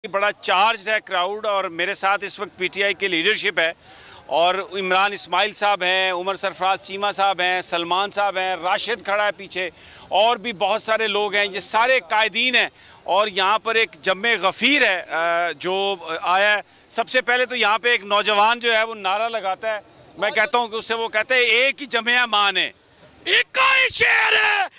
बड़ा चार्ज है क्राउड और मेरे साथ इस वक्त पीटीआई की लीडरशिप है और इमरान इस्माइल साहब हैं, उमर सरफराज चीमा साहब हैं, सलमान साहब हैं, राशिद खड़ा है पीछे और भी बहुत सारे लोग हैं। ये सारे कायदीन हैं और यहाँ पर एक जम्मे गफ़ीर है जो आया है। सबसे पहले तो यहाँ पे एक नौजवान जो है वो नारा लगाता है, मैं कहता हूँ कि उससे वो कहते हैं एक ही जमे मान है, एक ही शेर है,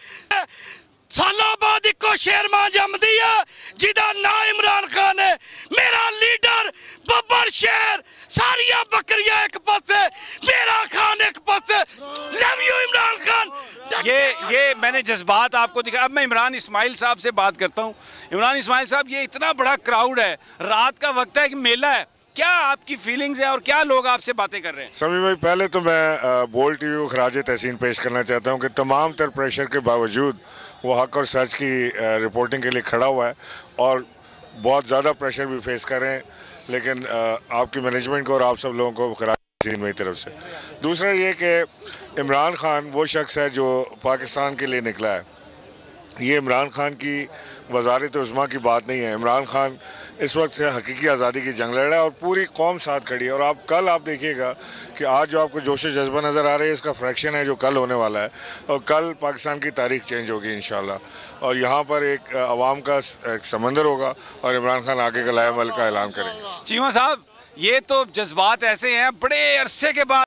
सालों बाद इको शेर मां जमदी है जिदा ना इमरान खान है। मेरा लीडर बब्बर शेर, सारिया बकरियां एक पासे, मेरा खान एक पासे। Love you Imran Khan. ये मैंने जज्बात आपको दिखा। अब मैं इमरान इस्माइल साहब से बात करता हूँ। इमरान इस्माइल साहब, ये इतना बड़ा क्राउड है, रात का वक्त है कि मेला है, क्या आपकी फीलिंग्स है और क्या लोग आपसे बातें कर रहे हैं? समी भाई, पहले तो मैं बोल टीवी को खराज तहसीन पेश करना चाहता हूँ कि तमाम तर प्रेशर के बावजूद वो हक और सच की रिपोर्टिंग के लिए खड़ा हुआ है और बहुत ज़्यादा प्रेशर भी फेस कर रहे हैं, लेकिन आपकी मैनेजमेंट को और आप सब लोगों को खराज तहसीन मेरी तरफ से। दूसरा ये कि इमरान खान वो शख्स है जो पाकिस्तान के लिए निकला है। ये इमरान खान की वज़ारत उज़्मा की बात नहीं है। इमरान खान इस वक्त से हकीकी आज़ादी की जंग लड़ रहा है और पूरी कौम साथ खड़ी है। और आप कल देखिएगा कि आज जो आपको जोश जज्बा नज़र आ रहा है, इसका फ्रैक्शन है जो कल होने वाला है और कल पाकिस्तान की तारीख चेंज होगी इंशाल्लाह। और यहाँ पर एक अवाम का एक समंदर होगा और इमरान खान आगे का लाएमल का ऐलान करेंगे। चीमा साहब, ये तो जज्बात ऐसे हैं, बड़े अरसे के बाद